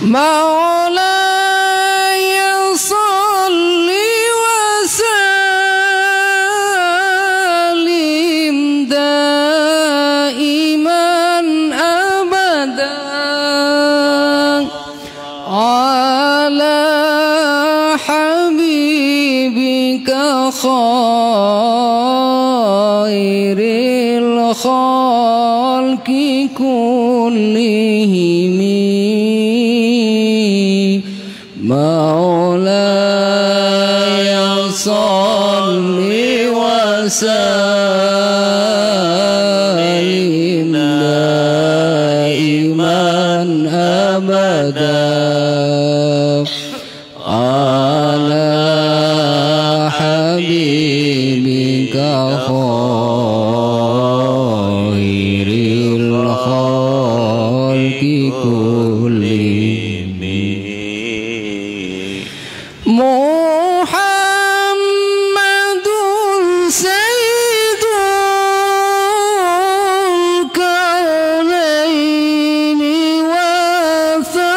مولاي صل وسلم دائما أبدا على حبيبك خير الخلق كلهم مولاي صل وسلم دائما أبدا على حبيبك خير الخلق كلهم محمد سيد الكونين والثقلين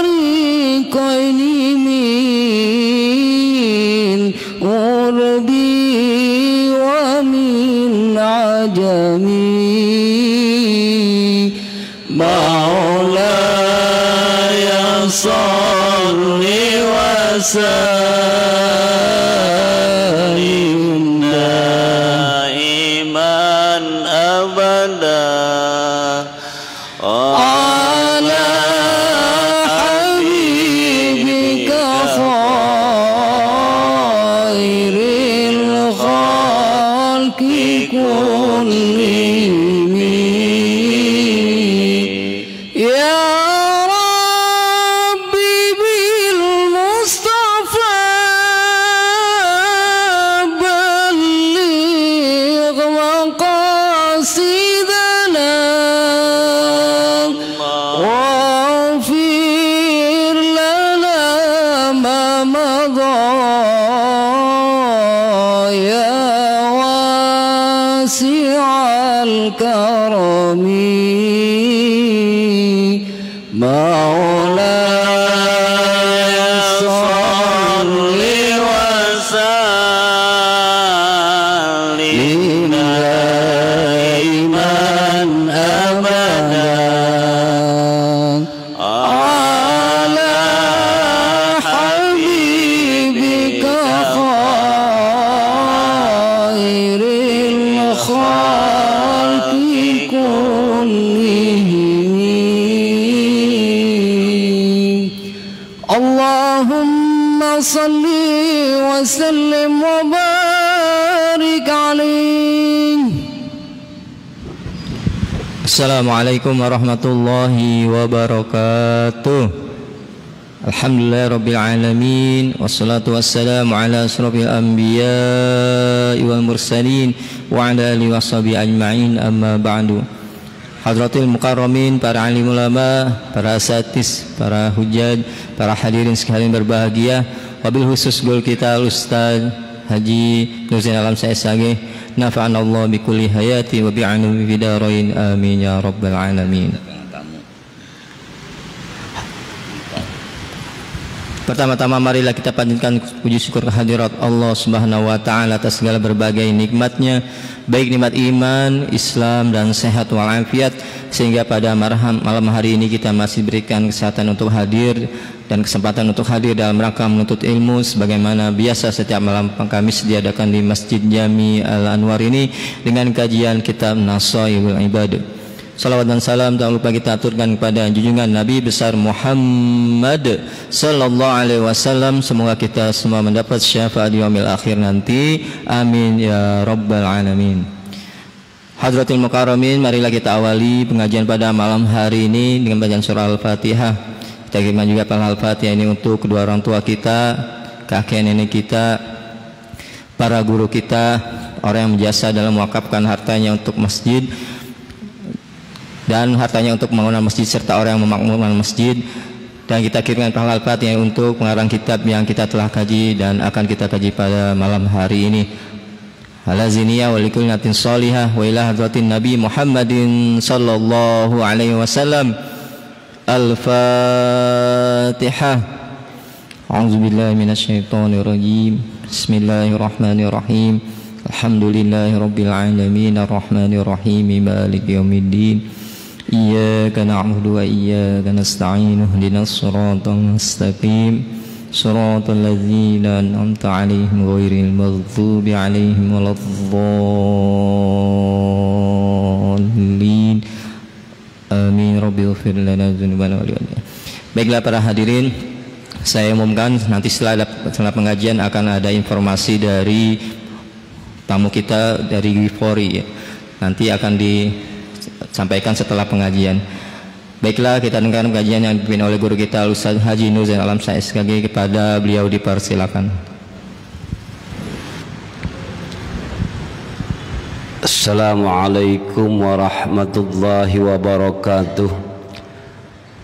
والفريقين من غربي ومن عجمي مولاي صل وسلم دائما أبدا على حبيبك خير الخلق كلهم يا ربي بالمصطفى بلغ مقاصدنا واغفر لنا ما مضى يا واسع الكرم مولاي صل وسلم دائما أبدا على حبيبك خير الخلق كلهم اللهم صل وسلم وبارك عليه. Assalamualaikum warahmatullahi wabarakatuh. Alhamdulillah rabbil alamin wassalatu wassalamu ala asrofil anbiya wal mursalin wa ala alihi washabihi ajma'in amma ba'du. Hadratil mukarramin, para alim ulama, para asatis, para hujjaj, para hadirin sekalian berbahagia, wabil khusus gol kita Ustaz Haji Nurzain Alam SAG, nafa'anallahu bi kulli hayati wa bi'anu bi darain amin ya rabbal alamin. Pertama-tama marilah kita panjatkan puji syukur kehadirat Allah Subhanahu wa taala atas segala berbagai nikmatnya, baik nikmat iman, Islam dan sehat walafiat, sehingga pada malam hari ini kita masih berikan kesehatan untuk hadir dan kesempatan untuk hadir dalam rangka menuntut ilmu sebagaimana biasa setiap malam Kamis diadakan di Masjid Jami Al-Anwar ini dengan kajian kitab Nasaihul Ibad. Salawat dan salam tak lupa kita aturkan kepada junjungan Nabi besar Muhammad sallallahu alaihi wasallam. Semoga kita semua mendapat syafaat di yaumil akhir nanti. Amin ya rabbal alamin. Hadratil mukarramin, marilah kita awali pengajian pada malam hari ini dengan bacaan surah Al-Fatihah. Kita kirimkan juga Al-Fatihah ini untuk kedua orang tua kita, kakek nenek kita, para guru kita, orang yang berjasa dalam mewakafkan hartanya untuk masjid dan hartanya untuk pembangunan masjid serta orang yang memakmurkan masjid. Dan kita kirimkan Al-Fatihah untuk pengarang kitab yang kita telah kaji dan akan kita kaji pada malam hari ini. ala ziniyah wa likulli natin salihah wa ila hadratin Nabi Muhammadin sallallahu alaihi wasallam. Al-Fatihah. A'udzubillahi minasyaitonir rajim. Bismillahirrahmanirrahim. Alhamdulillahi rabbil alamin arrahmanir rahim maliki yaumiddin. Iyyaka na'budu wa iyyaka nasta'in ihdinas siratal mustaqim siratal ladzina an'amta 'alaihim ghairil maghdubi 'alaihim waladdallin. Amin. Rabbighfir lana dzunubana wa liwalidayna. Baiklah para hadirin, saya umumkan nanti setelah pengajian akan ada informasi dari tamu kita dari Gifori ya. Nanti akan disampaikan setelah pengajian. Baiklah, kita dengarkan pengajian yang dipimpin oleh guru kita Ustaz Haji Nur Zain Alam SKG. Kepada beliau dipersilakan. Assalamualaikum warahmatullahi wabarakatuh.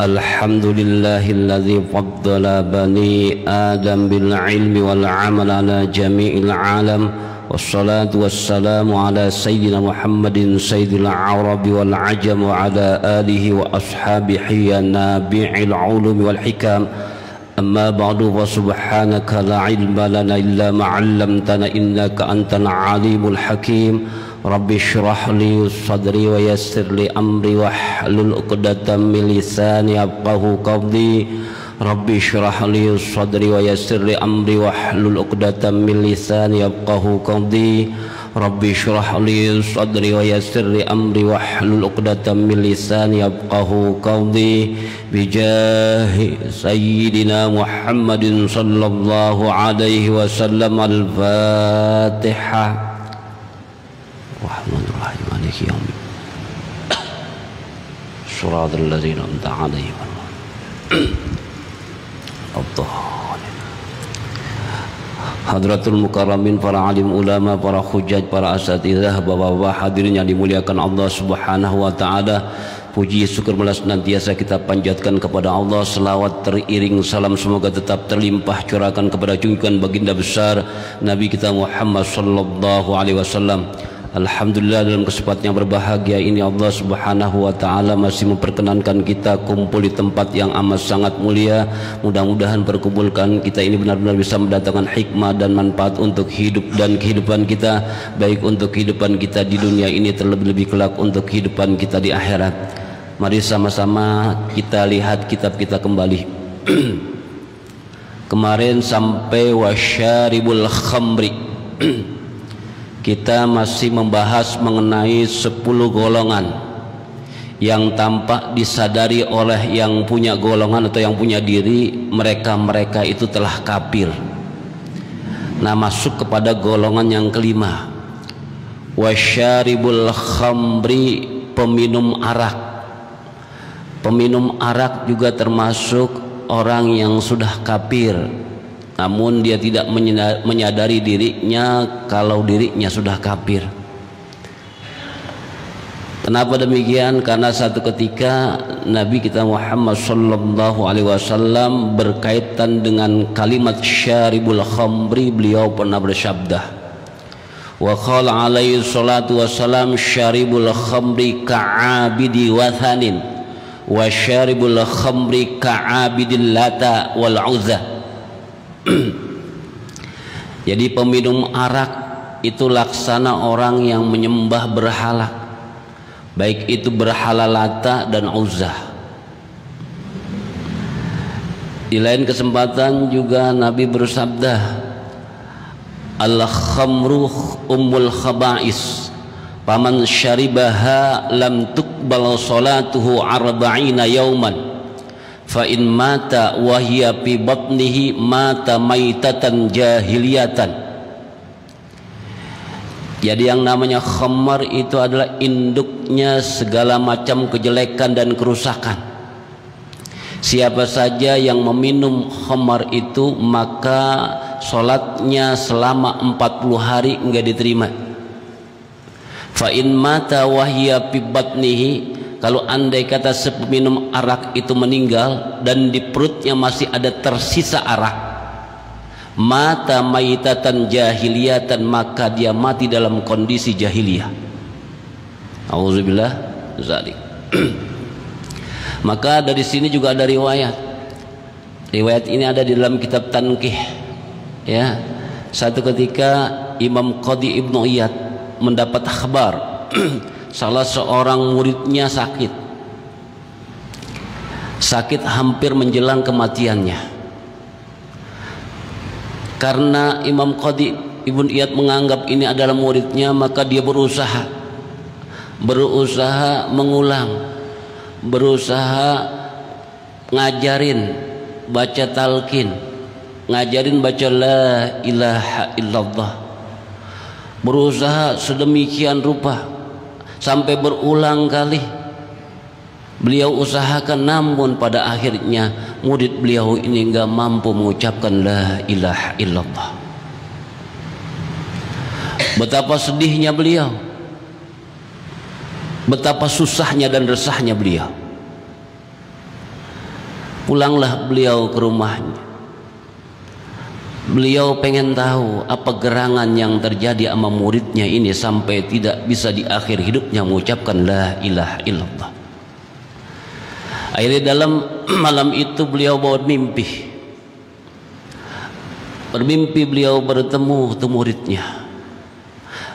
Alhamdulillahilladzi faddala bani Adam bil ilmi wal amal ala jami'il alam. Wassalatu wassalamu ala sayyidina Muhammadin sayyidil arabi wal ajam wa ala alihi wa ashabihi ya nabi'il ulumi wal hikam. Amma ba'du, wa subhanaka la ilma lana illa ma 'allamtana innaka antal alimul hakim. Rabbi shrah li sadri wa yassir li amri wahlul 'uqdatam min lisani yafqahu qawli. Rabbi shrah li sadri wa yassir li amri wahlul 'uqdatam min lisani yafqahu qawli. Rabbi shrah li sadri wa yassir li amri wahlul 'uqdatam min lisani yafqahu qawli. Bijahi sayyidina Muhammadin sallallahu alaihi wasallam. Al-Fatihah. Rahmanir-Rahim maliki yaumiddin. Shiratal ladzina an'amta 'alaihim. Hadratul mukarramin, para alim ulama, para hujjaj, para asatidzah, bapak-bapak hadirin yang dimuliakan Allah Subhanahu wa taala. Puji syukur malas senantiasa kita panjatkan kepada Allah. Selawat teriring salam semoga tetap terlimpah curahkan kepada junjungan baginda besar Nabi kita Muhammad sallallahu alaihi wasallam. Alhamdulillah, dalam kesempatan yang berbahagia ini Allah Subhanahu wa taala masih memperkenankan kita kumpul di tempat yang amat sangat mulia. Mudah-mudahan perkumpulkan kita ini benar-benar bisa mendatangkan hikmah dan manfaat untuk hidup dan kehidupan kita, baik untuk kehidupan kita di dunia ini, terlebih-lebih kelak untuk kehidupan kita di akhirat. Mari sama-sama kita lihat kitab kita kembali. Kemarin sampai wasyaribul khamri. Kita masih membahas mengenai 10 golongan yang tampak disadari oleh yang punya golongan atau yang punya diri mereka itu telah kafir. Nah, masuk kepada golongan yang kelima, wasyaribul khamri, peminum arak. Peminum arak juga termasuk orang yang sudah kafir, namun dia tidak menyadari dirinya kalau dirinya sudah kafir. Kenapa demikian? Karena satu ketika Nabi kita Muhammad sallallahu alaihi wasallam berkaitan dengan kalimat syaribul khamri, beliau pernah bersabda, wa qala alaihi salatu wassalam, syaribul khamri ka'abidi wathanin wa syaribul khamri ka'abidil lata wal uzza. Jadi peminum arak itu laksana orang yang menyembah berhala, baik itu berhala Lata dan Uzza. Di lain kesempatan juga Nabi bersabda, al-khamru ummul khaba'is, faman syaribaha lam tuqbal salatuhu arba'ina yauman, fa in mata wa hiya fi batnihi mata maitatan jahiliyatan. Jadi yang namanya khamar itu adalah induknya segala macam kejelekan dan kerusakan. Siapa saja yang meminum khamar itu maka sholatnya selama 40 hari enggak diterima. Fa in mata wa hiya fi batnihi, kalau andai kata sepeminum arak itu meninggal dan di perutnya masih ada tersisa arak, mata maitatan jahiliyatan, maka dia mati dalam kondisi jahiliyah. Auzubillah zalik. Maka dari sini juga ada riwayat. Riwayat ini ada di dalam kitab Tankih. Ya, satu ketika Imam Qadi Ibnu Iyad mendapat kabar salah seorang muridnya sakit hampir menjelang kematiannya. Karena Imam Qadi Ibnu Iyad menganggap ini adalah muridnya, maka dia berusaha mengulang, berusaha ngajarin baca talqin, ngajarin baca la ilaha illallah, berusaha sedemikian rupa sampai berulang kali beliau usahakan, namun pada akhirnya murid beliau ini enggak mampu mengucapkan la ilaha illallah. Betapa sedihnya beliau, betapa susahnya dan resahnya beliau. Pulanglah beliau ke rumahnya. Beliau pengen tahu apa gerangan yang terjadi sama muridnya ini sampai tidak bisa di akhir hidupnya mengucapkan la ilaha illallah. Akhirnya dalam malam itu beliau bawa mimpi. Bermimpi beliau bertemu muridnya,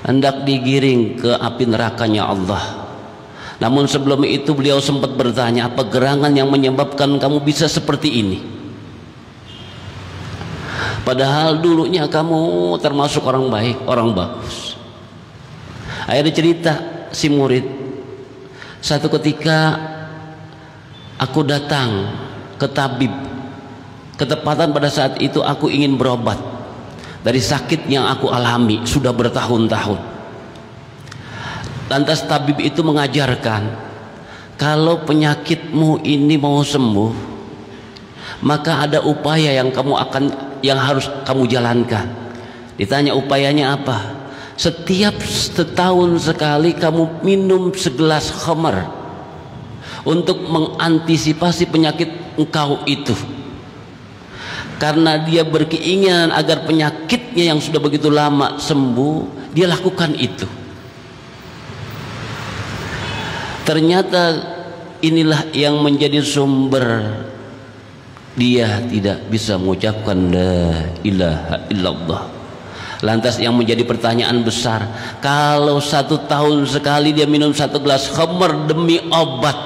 hendak digiring ke api nerakanya Allah. Namun sebelum itu beliau sempat bertanya, apa gerangan yang menyebabkan kamu bisa seperti ini? Padahal dulunya kamu termasuk orang baik, orang bagus. Akhirnya cerita si murid, satu ketika aku datang ke tabib, ketepatan pada saat itu aku ingin berobat dari sakit yang aku alami sudah bertahun-tahun. Lantas tabib itu mengajarkan, kalau penyakitmu ini mau sembuh, maka ada upaya yang harus kamu jalankan. Ditanya upayanya apa? Setiap setahun sekali kamu minum segelas khamar untuk mengantisipasi penyakit engkau itu. Karena dia berkeinginan agar penyakitnya yang sudah begitu lama sembuh, dia lakukan itu. Ternyata inilah yang menjadi sumber dia tidak bisa mengucapkan la ilaha illallah. Lantas yang menjadi pertanyaan besar, kalau 1 tahun sekali dia minum 1 gelas khamar demi obat,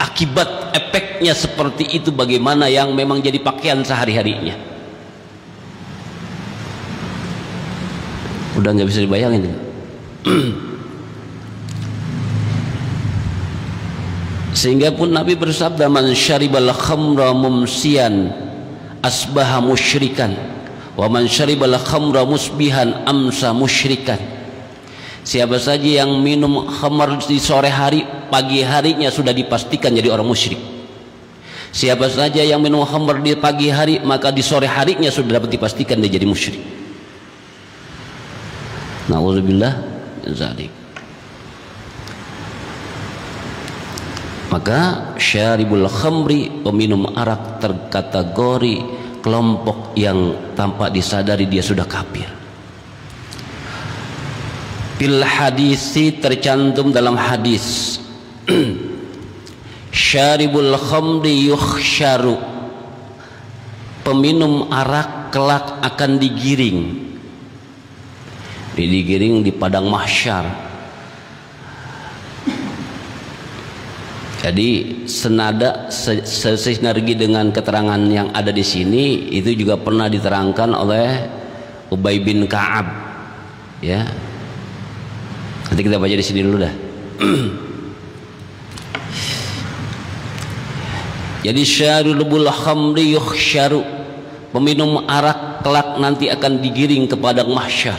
akibat efeknya seperti itu, bagaimana yang memang jadi pakaian sehari-harinya? Udah nggak bisa dibayangin. Sehingga pun Nabi bersabda, man syaribal khamra mumsian asbaha musyrikan, wa man syaribal khamra musbihan amsa musyrikan. Siapa saja yang minum khamar di sore hari, pagi harinya sudah dipastikan jadi orang musyrik. Siapa saja yang minum khamar di pagi hari, maka di sore harinya sudah dapat dipastikan dia jadi musyrik. Na'udzubillah min dzalik. Maka syaribul khamri, peminum arak, terkategori kelompok yang tanpa disadari dia sudah kafir. Fil hadisi, tercantum dalam hadis, syaribul khamri yukhsyaru, peminum arak kelak akan digiring di padang mahsyar. Jadi senada sesinergi dengan keterangan yang ada di sini, itu juga pernah diterangkan oleh Ubay bin Ka'ab. Ya, nanti kita baca di sini dulu dah. Jadi syaribul khamri yukhsyaru, peminum arak kelak nanti akan digiring ke padang mahsyar.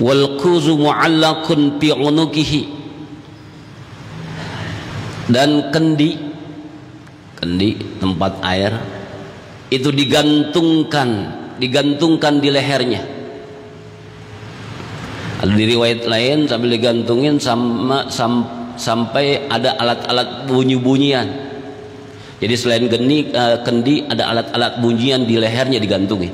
Wal kuzu mu'allaqun fi unuqihi, dan kendi tempat air itu digantungkan di lehernya. Ada di riwayat lain sambil digantungin sampai ada alat-alat bunyi-bunyian Jadi selain kendi ada alat-alat bunyian di lehernya digantungi.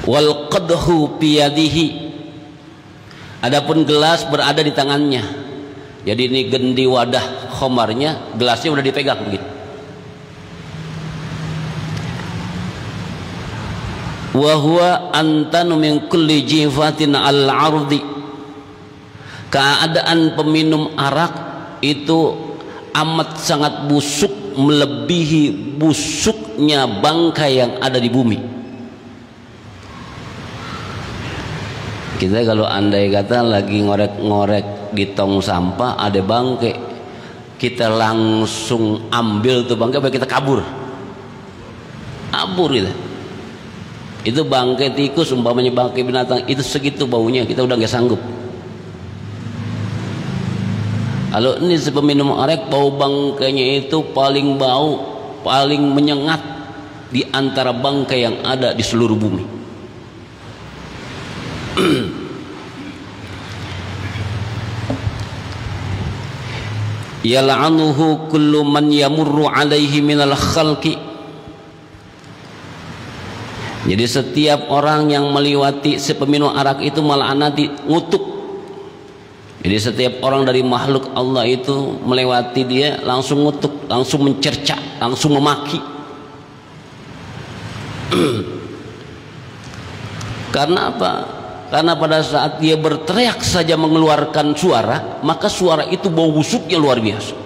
Wal qadhu biyadihi, adapun gelas berada di tangannya. Jadi ini gendi wadah khomarnya, gelasnya udah dipegang begitu. Wa huwa antanu min kulli jifatin al-ardi, keadaan peminum arak itu amat sangat busuk, melebihi busuknya bangkai yang ada di bumi. Kita kalau andai kata lagi ngorek-ngorek di tong sampah ada bangkai, kita langsung ambil tuh bangkai, baik kita kabur gitu. Itu bangkai tikus umpamanya, bangkai binatang itu segitu baunya, kita udah nggak sanggup. Kalau ini peminum arak, bau bangkainya itu paling bau, paling menyengat di antara bangkai yang ada di seluruh bumi. Yal'anuhu kullu man yamurru alaihi minal khalqi. Jadi setiap orang yang melewati si peminum arak itu melaknati, ngutuk. Jadi setiap orang dari makhluk Allah itu melewati dia langsung ngutuk, langsung mencerca, langsung memaki. Karena apa? Karena pada saat dia berteriak saja mengeluarkan suara, maka suara itu bau busuknya luar biasa.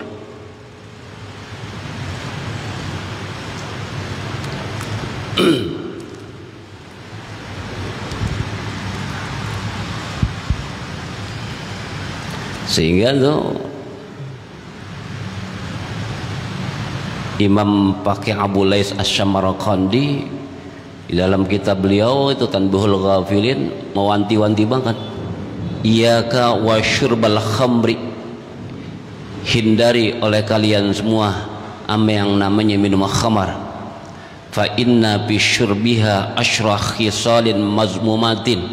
Sehingga tuh Imam Faqih Abu Lais Asy-Syamarqandi di dalam kitab beliau itu Tanbihul Ghafilin mewanti-wanti banget, iyyaka wa syurbal khamri, hindari oleh kalian semua yang namanya minum khamar, fa inna bi syurbiha asyra khisalin mazmumatin,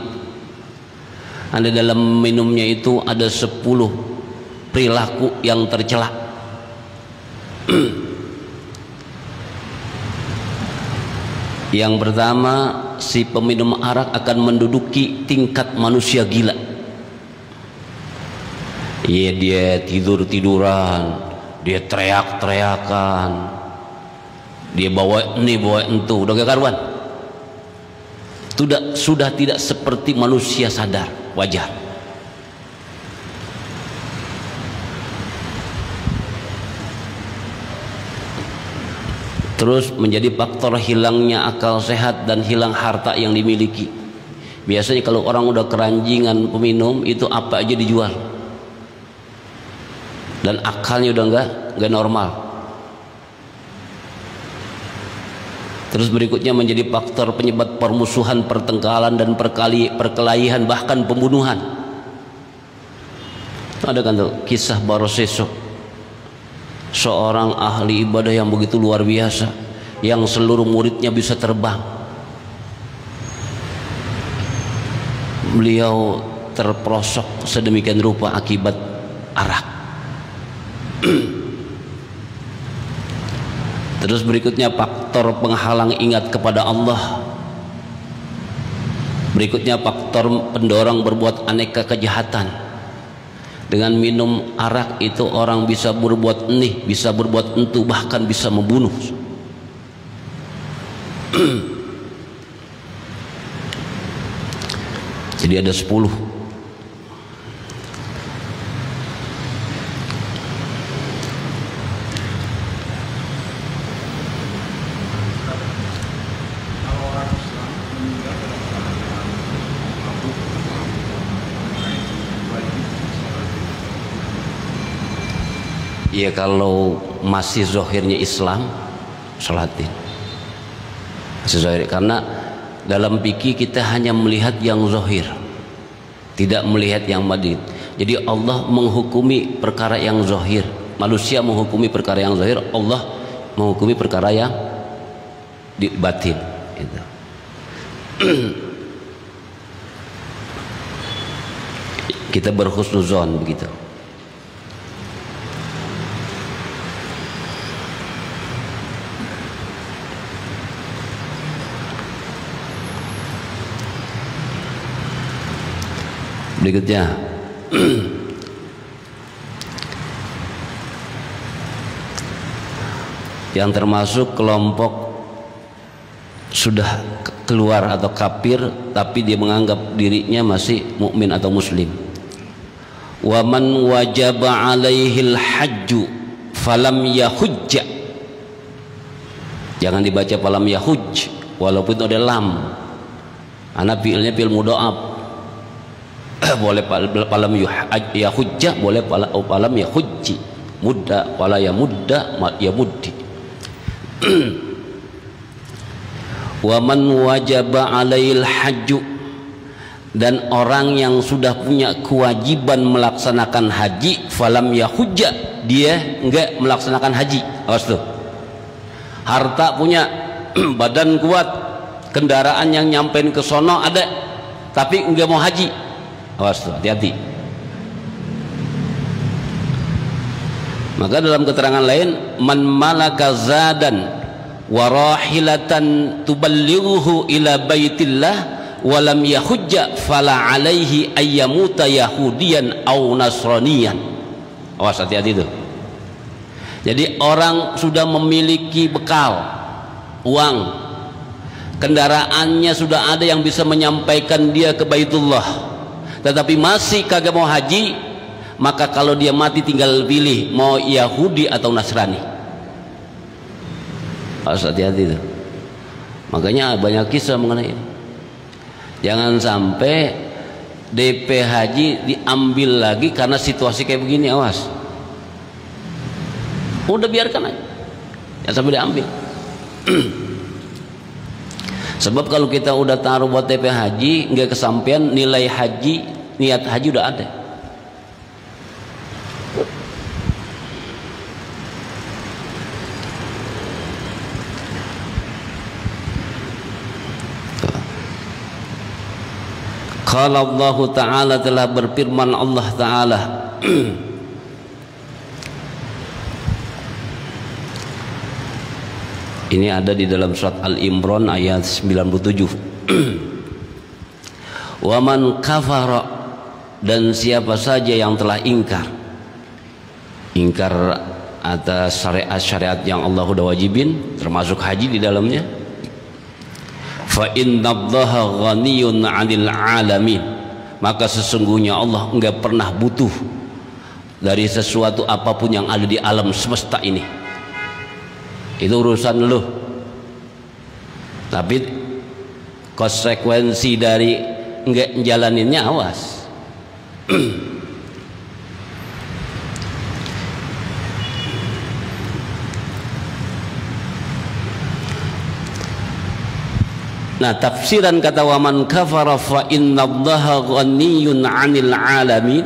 ada dalam minumnya itu ada 10 perilaku yang tercela. Yang pertama, si peminum arak akan menduduki tingkat manusia gila. Iya, dia tidur-tiduran, dia teriak-teriakan, dia bawa ini bawa itu, udah gak karuan. Sudah tidak seperti manusia sadar, wajar. Terus menjadi faktor hilangnya akal sehat dan hilang harta yang dimiliki. Biasanya kalau orang udah keranjingan peminum itu apa aja dijual, dan akalnya udah nggak normal. Terus berikutnya menjadi faktor penyebab permusuhan, pertengkaran dan perkelahian, bahkan pembunuhan. Ada kan tuh kisah Baroseso, seorang ahli ibadah yang begitu luar biasa, yang seluruh muridnya bisa terbang. Beliau terperosok sedemikian rupa akibat arak. Terus berikutnya faktor penghalang ingat kepada Allah. Berikutnya faktor pendorong berbuat aneka kejahatan. Dengan minum arak itu orang bisa berbuat ini, bisa berbuat itu, bahkan bisa membunuh. Jadi ada 10. Ya kalau masih zahirnya Islam, sholatin masih zahir, karena dalam fikih kita hanya melihat yang zahir, tidak melihat yang batin. Jadi Allah menghukumi perkara yang zahir, manusia menghukumi perkara yang zahir, Allah menghukumi perkara yang di batin gitu. Kita berhusnuzon begitu. Berikutnya yang termasuk kelompok sudah keluar atau kafir tapi dia menganggap dirinya masih mukmin atau muslim. Wa man wajaba alaihil hajju falam yahujja. Jangan dibaca falam yahuj walaupun itu ada lam. Ana fiilnya fiil mudha'af. Boleh falam yahujja, boleh falam yahujji. Mudda wala yamudda yamuddi. Wa man wajaba alail hajju, dan orang yang sudah punya kewajiban melaksanakan haji falam yahujja, dia enggak melaksanakan haji. Awas tuh, harta punya, badan kuat, kendaraan yang nyampein ke sono ada, tapi enggak mau haji. Awas tuh, hati-hati. Maka dalam keterangan lain, man malaka zadan warahilatan tuballighuhu ila baitillah walam yahujja fala alaihi ayyamuta yahudiyan au nasraniyan. Awas, hati-hati itu. Jadi orang sudah memiliki bekal, uang, kendaraannya sudah ada yang bisa menyampaikan dia ke Baitullah, tetapi masih kagak mau haji, maka kalau dia mati tinggal pilih mau Yahudi atau Nasrani. Harus hati-hati itu. Makanya banyak kisah mengenai ini. Jangan sampai DP haji diambil lagi karena situasi kayak begini. Awas, udah biarkan aja, jangan sampai diambil. Sebab kalau kita udah taruh buat DP haji nggak kesampaian, nilai haji, niat haji udah ada. Qala Allah Ta'ala, telah berfirman Allah Ta'ala, ini ada di dalam surat Al-Imran ayat 97. Wa man kafara, dan siapa saja yang telah ingkar atas syariat-syariat yang Allah sudah wajibin, termasuk haji di dalamnya, fa innallaha ghaniyun 'anil 'alamin, maka sesungguhnya Allah enggak pernah butuh dari sesuatu apapun yang ada di alam semesta ini. Itu urusan lu, tapi konsekuensi dari enggak jalaninnya awas. Nah, tafsiran kata wa man kafara fa innallaha ghaniyyun 'anil 'alamin.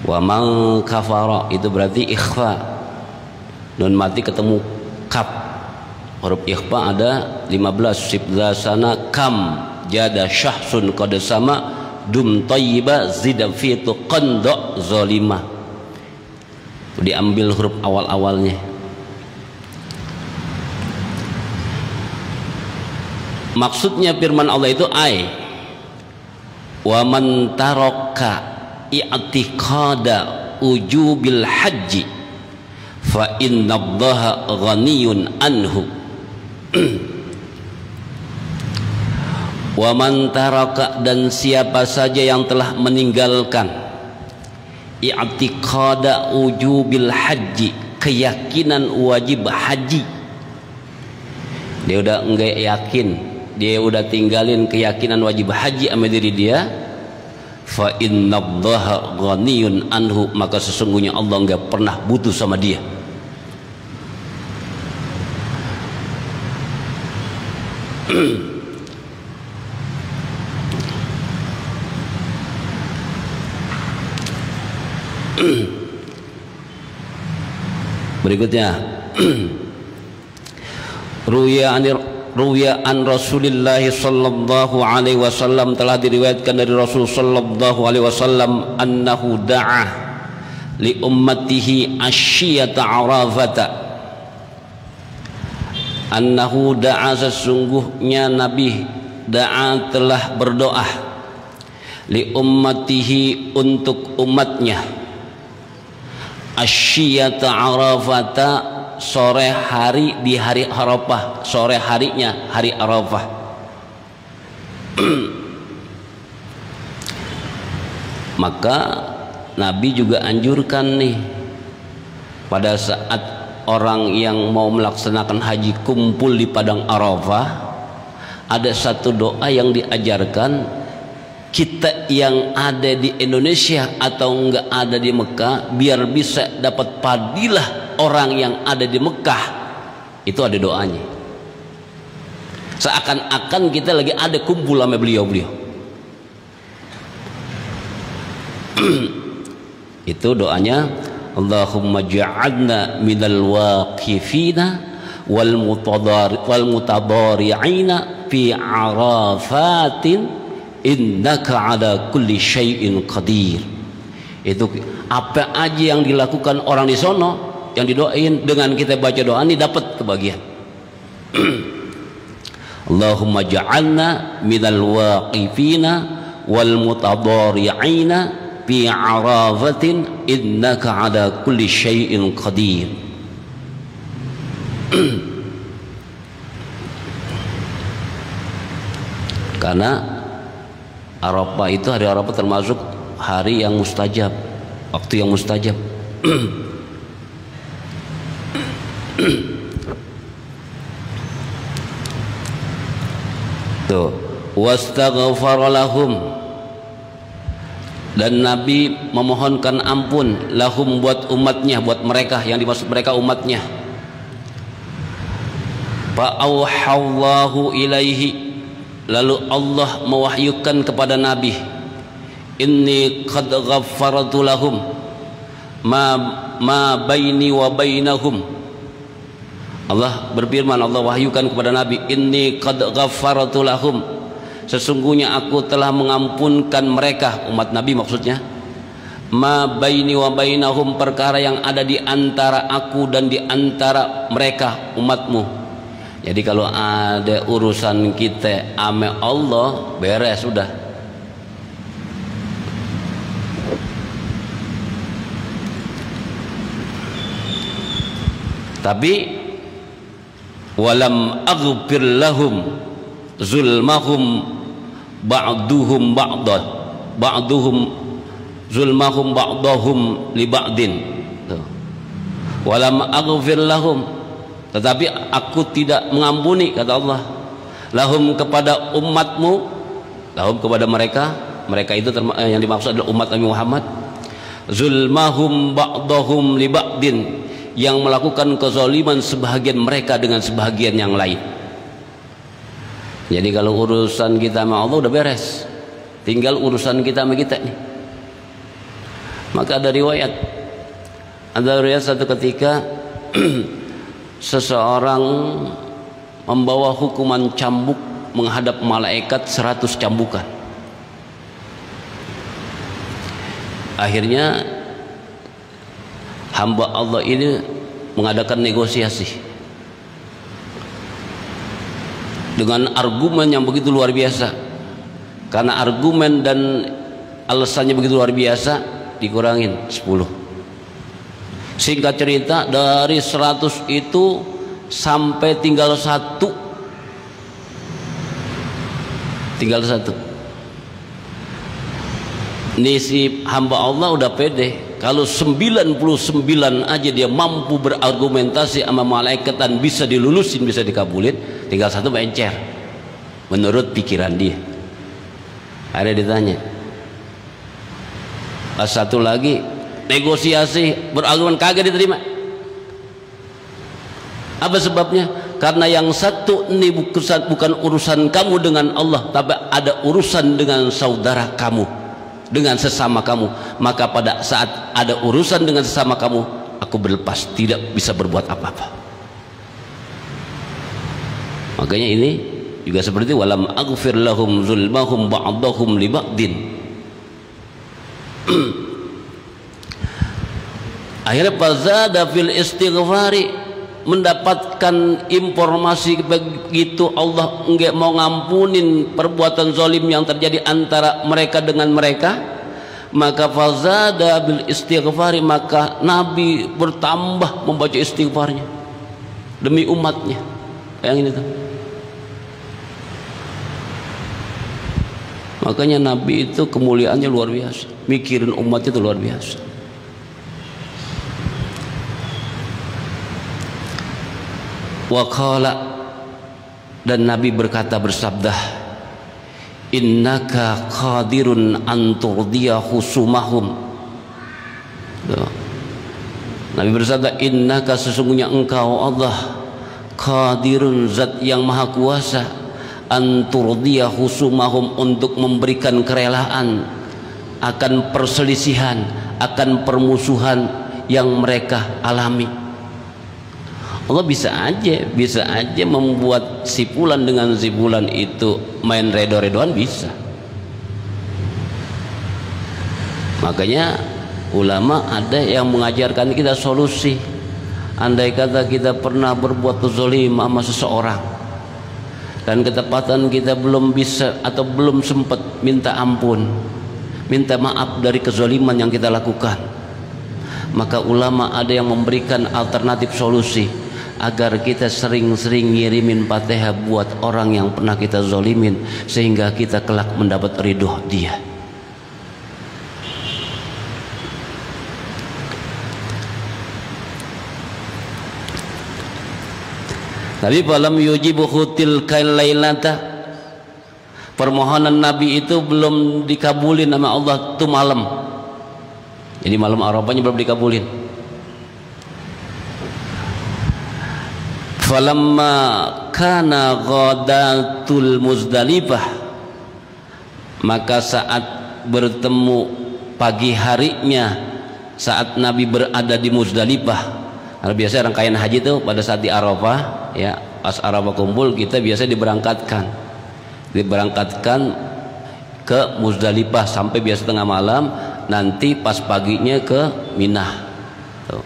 Wa man kafara itu berarti ikhfa. Nun mati ketemu kaf. Huruf ikhfa ada 15. Sibza sana kam jada syahsun qad sama dum thayyiba zida fi tuqanda zalimah. Diambil huruf awal-awalnya. Maksudnya firman Allah itu wa man taraka i'tiqada ujubil haji fa innallaha ghaniyun anhu. Wa man taraka, dan siapa saja yang telah meninggalkan i'tiqada ujubil haji, keyakinan wajib haji, dia udah enggak yakin, dia udah tinggalin keyakinan wajib haji sama diri dia, fa innallaha ghaniyun anhu, maka sesungguhnya Allah enggak pernah butuh sama dia. Berikutnya Ruya an Rasulillah sallallahu alaihi wasallam, telah diriwayatkan dari Rasul sallallahu alaihi wasallam, annahu da'a li ummatihi asyiyata arafata, annahu da'a, sesungguhnya Nabi da'a telah berdoa li ummatihi untuk umatnya asyiyata arafata sore hari di hari Arafah, sore harinya hari Arafah. Maka Nabi juga anjurkan nih pada saat orang yang mau melaksanakan haji kumpul di padang Arafah, ada satu doa yang diajarkan kita yang ada di Indonesia atau enggak ada di Mekah, biar bisa dapat fadilah orang yang ada di Mekah. Itu ada doanya, seakan-akan kita lagi ada kumpul sama beliau-beliau. Itu doanya, Allahumma ja'alna minal waqifina wal mutadari'ina fi arafatin innaka ala kulli syai'in qadir. Itu apa aja yang dilakukan orang di sono, yang didoain, dengan kita baca doa ini dapat kebagian. Allahumma ja'alna minal waqifina wal mutadari'ina fi arafatin innaka ala kulli syai'in qadir. Karena Arafah itu, hari Arafah termasuk hari yang mustajab, waktu yang mustajab. Tuh, wastaghfara lahum, dan Nabi memohonkan ampun lahum buat umatnya, buat mereka, yang dimaksud mereka umatnya. Fa auhallahu ilaihi, lalu Allah mewahyukan kepada Nabi, inni qad ghaffartu lahum ma baini wa bainahum. Allah berfirman, Allah wahyukan kepada Nabi, inni qad ghaffartu lahum, sesungguhnya aku telah mengampunkan mereka, umat Nabi maksudnya, ma baini wa bainahum, perkara yang ada di antara aku dan di antara mereka umatmu. Jadi kalau ada urusan kita ame Allah, beres sudah. Tapi walam aghfir lahum zulmahum ba'duhum ba'dan, ba'duhum zulmahum ba'dahum li ba'din. Walam aghfir lahum, tetapi aku tidak mengampuni, kata Allah, lahum kepada umatmu, lahum kepada mereka, mereka itu yang dimaksud adalah umat Nabi Muhammad, zulmahum ba'dahum li ba'din, yang melakukan kezaliman sebahagian mereka dengan sebahagian yang lain. Jadi kalau urusan kita sama Allah udah beres, tinggal urusan kita sama kita nih. Maka ada riwayat satu ketika seseorang membawa hukuman cambuk menghadap malaikat 100 cambukan. Akhirnya hamba Allah ini mengadakan negosiasi dengan argumen yang begitu luar biasa. Karena argumen dan alasannya begitu luar biasa, dikurangin 10. Singkat cerita, dari 100 itu sampai tinggal satu. Tinggal satu. Ini si hamba Allah udah pede, kalau 99 aja dia mampu berargumentasi sama malaikat dan bisa dilulusin, bisa dikabulin, tinggal satu encer menurut pikiran dia. Ada ditanya, pas satu lagi negosiasi berargumen kagak diterima. Apa sebabnya? Karena yang satu ini bukan urusan kamu dengan Allah, tapi ada urusan dengan saudara kamu, dengan sesama kamu. Maka pada saat ada urusan dengan sesama kamu, aku berlepas, tidak bisa berbuat apa-apa. Makanya ini juga seperti walam aghfir lahum zulmahum ba'dahum li ba'din. Akhirnya fazada fil istighfari, mendapatkan informasi begitu Allah enggak mau ngampunin perbuatan zalim yang terjadi antara mereka dengan mereka, maka fazada bil istighfari, maka Nabi bertambah membaca istighfarnya demi umatnya. Bayangin itu. Makanya Nabi itu kemuliaannya luar biasa, mikirin umatnya itu luar biasa. Wa qala, dan Nabi berkata, bersabda, innaka qadirun an turdiya khusumahum. Nabi bersabda, innaka, sesungguhnya engkau Allah, qadirun, zat yang maha kuasa, an turdiya khusumahum, untuk memberikan kerelaan akan perselisihan, akan permusuhan yang mereka alami. Allah bisa aja membuat si fulan dengan si fulan itu main redo-redoan, bisa. Makanya ulama ada yang mengajarkan kita solusi. Andai kata kita pernah berbuat zalim sama seseorang dan ketepatan kita belum bisa atau belum sempat minta ampun, minta maaf dari kezaliman yang kita lakukan, maka ulama ada yang memberikan alternatif solusi agar kita sering-sering ngirimin Fatihah buat orang yang pernah kita zalimin, sehingga kita kelak mendapat ridho dia. Tapi falam yujibuhu tilkal lailata, permohonan Nabi itu belum dikabulin sama Allah itu malam. Jadi malam Arafahnya belum dikabulin. Falamma kana ghadatul Muzdalifah, maka saat bertemu pagi harinya, saat Nabi berada di Muzdalifah. Nah, biasa rangkaian haji itu pada saat di Arafah, ya, pas Arafah kumpul kita biasa diberangkatkan ke Muzdalifah sampai biasa tengah malam, nanti pas paginya ke Mina. Tuh.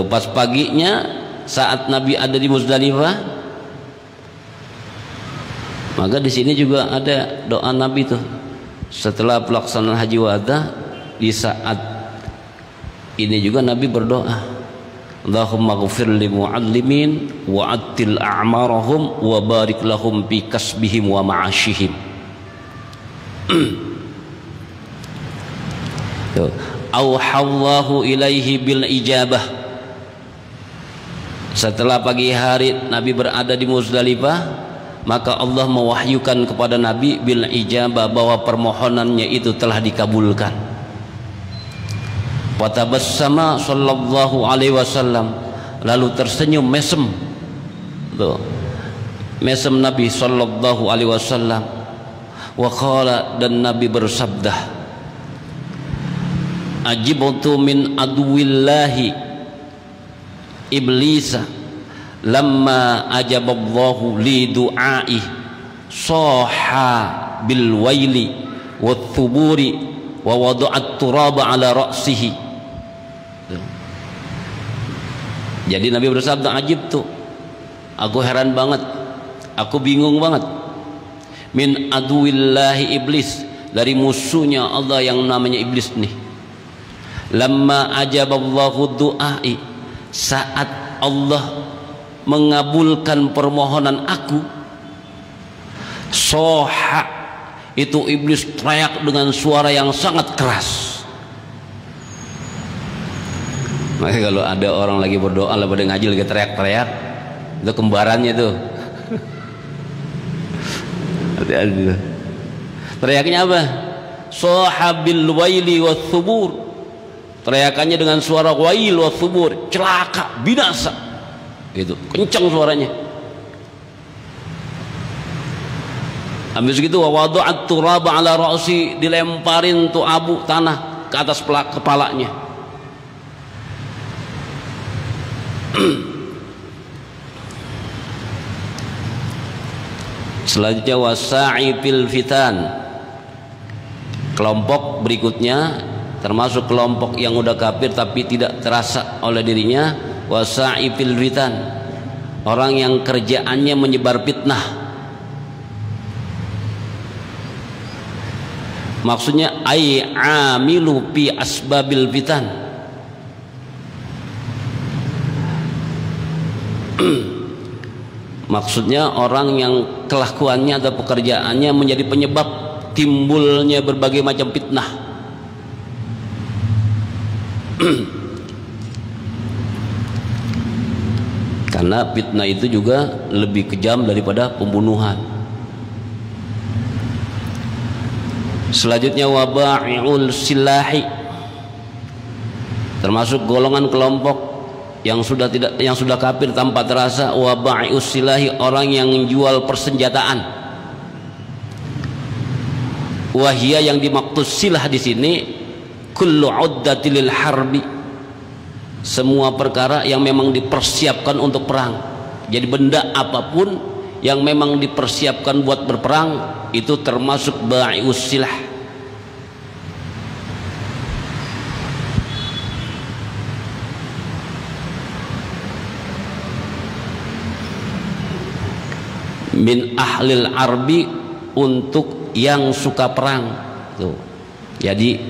Pas paginya saat Nabi ada di Muzdalifah, maka di sini juga ada doa Nabi tuh setelah pelaksanaan haji wada. Di saat ini juga Nabi berdoa, Allahumma ghfir li mu'allimin wa attil a'marahum wa barik lahum bi kasbihim wa ma'ashihim. Auhallahu ilaihi bil ijabah. Setelah pagi hari Nabi berada di Muzdalifah, maka Allah mewahyukan kepada Nabi bil ijabah, bahwa permohonannya itu telah dikabulkan. Fatabassama sallallahu alaihi wasallam, lalu tersenyum mesem. Tuh. Mesem Nabi sallallahu alaihi wasallam. Wa qala, dan Nabi bersabda, ajibtu min aduwillahi iblisa lamma ajaballahu li du'ai soha bil waili wa thuburi wa wada'at turaba ala ra'sihi. Jadi Nabi bersabda, ajib tuh, aku heran banget, aku bingung banget, min aduwillahi iblis, dari musuhnya Allah yang namanya iblis nih. Lamma ajaballahu du'ai, saat Allah mengabulkan permohonan aku, soha, itu iblis teriak dengan suara yang sangat keras. Makanya kalau ada orang lagi berdoa, lagi pada ngaji, lagi teriak-teriak, itu kembarannya tuh. Hati-hati. Teriaknya apa? Soha bil waili wa thubur. Teriakannya dengan suara wail wa thubur, celaka, binasa. Gitu, kencang suaranya. Habis gitu, wa wada'at turaba ala ra'si, dilemparin tuh abu tanah ke atas kepalanya. Selanjutnya wasa'i fil fitan, kelompok berikutnya termasuk kelompok yang udah kafir tapi tidak terasa oleh dirinya. Wasa'i fil fitan, orang yang kerjaannya menyebar fitnah. Maksudnya ay amilu fi asbabil fitan, maksudnya orang yang kelakuannya atau pekerjaannya menjadi penyebab timbulnya berbagai macam fitnah. Karena fitnah itu juga lebih kejam daripada pembunuhan. Selanjutnya waba'iul silahi, termasuk golongan kelompok yang sudah kafir tanpa terasa. Waba'ius silahi, orang yang jual persenjataan. Wahia, yang dimaksud silah di sini kullu uddatil harbi, semua perkara yang memang dipersiapkan untuk perang. Jadi benda apapun yang memang dipersiapkan buat berperang itu termasuk ba'ius silah. Min ahlil arbi, untuk yang suka perang. Tuh. Jadi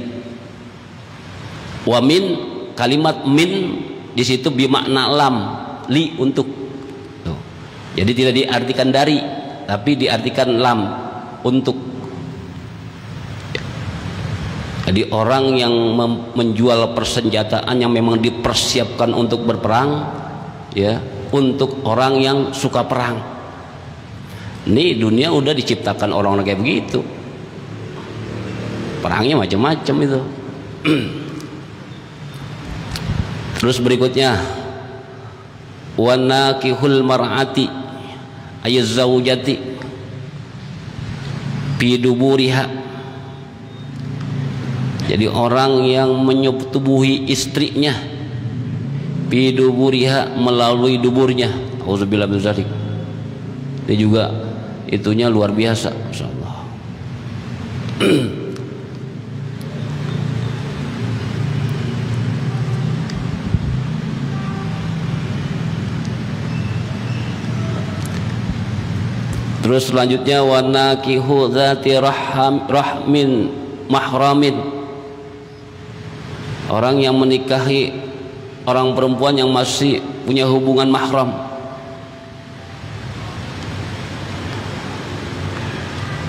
wa min, kalimat min di situ bermakna lam, li, untuk. Tuh. Jadi tidak diartikan dari, tapi diartikan lam, untuk. Jadi orang yang menjual persenjataan yang memang dipersiapkan untuk berperang, ya, untuk orang yang suka perang. Ini dunia udah diciptakan orang kayak begitu. Perangnya macam-macam itu. Terus berikutnya wanakihul mar'ati ayaz zaujati fi duburiha. Jadi orang yang menyetubuhi istrinya fi duburiha, melalui duburnya. Auzubillahi min dzalik. Ini juga itunya luar biasa, masyaallah. Terus selanjutnya wanakihu dzati rahmin mahramin, orang yang menikahi orang perempuan yang masih punya hubungan mahram.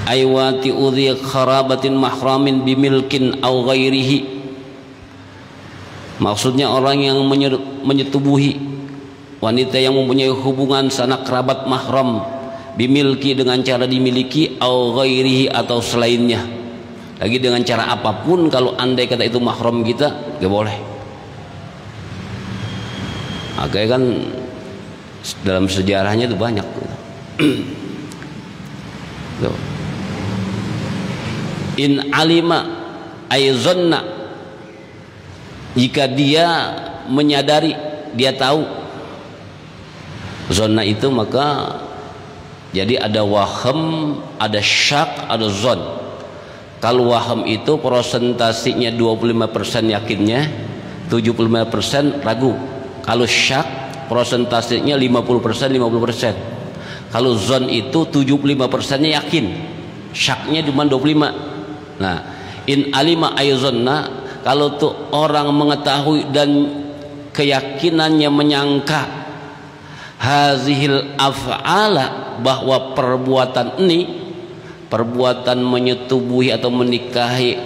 Aywati udhi kharabatin mahramin bimilkin au ghairihi, maksudnya orang yang menyetubuhi wanita yang mempunyai hubungan sanak kerabat mahram, bimilki, dengan cara dimiliki, au ghairihi, atau selainnya. Lagi dengan cara apapun, kalau andai kata itu mahram kita, gak boleh. Makanya kan dalam sejarahnya itu banyak. Tuh. In alima ay zanna, jika dia menyadari, dia tahu. Zanna itu maka jadi ada waham, ada syak, ada zon. Kalau waham itu prosentasinya 25% yakinnya, 75% ragu. Kalau syak prosentasinya 50%, 50%. Kalau zon itu 75%-nya yakin, syaknya cuma 25%. Nah, in alima ayzanna, kalau tuh orang mengetahui dan keyakinannya menyangka hazihil af'ala, bahwa perbuatan ini, perbuatan menyetubuhi atau menikahi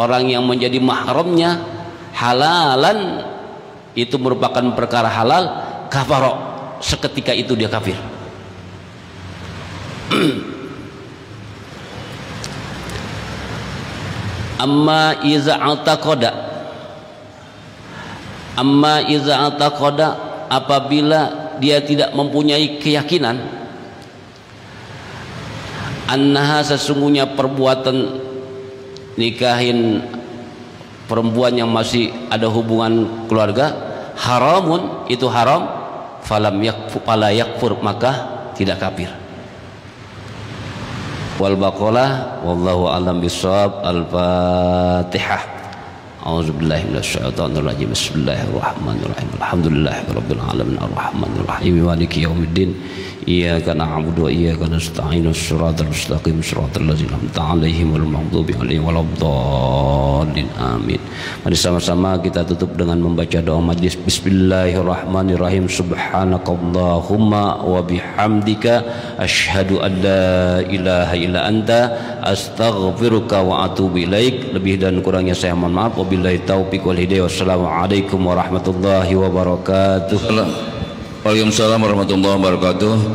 orang yang menjadi mahramnya, halalan, itu merupakan perkara halal, kafaro, seketika itu dia kafir. Amma iza ataqada, apabila dia tidak mempunyai keyakinan, annaha, sesungguhnya perbuatan nikahin perempuan yang masih ada hubungan keluarga haramun, itu haram, fala yakfur, maka tidak kafir. Wal baqalah wallahu alam bisawab. Al-Fatihah. A'udzubillahi minasyaitonirrajim. Bismillahirrahmanirrahim. Alhamdulillahirabbil alamin arrahmanir rahim maliki yaumiddin. Iyyaka na'budu wa iyyaka nasta'in. Shiratal mustaqim shiratal ladzina an'amta 'alaihim ghairil maghdubi 'alaihim waladdallin. Amin. Mari sama-sama kita tutup dengan membaca doa majlis. Bismillahirrahmanirrahim. Subhanakallahumma wa bihamdika asyhadu an la ilaha illa anta astaghfiruka wa atubu ilaik. Lebih dan kurangnya saya mohon maaf. Wabillahi taufiq wal hidayah. Wassalamualaikum warahmatullahi wabarakatuh. Waalaikumsalam warahmatullahi wabarakatuh.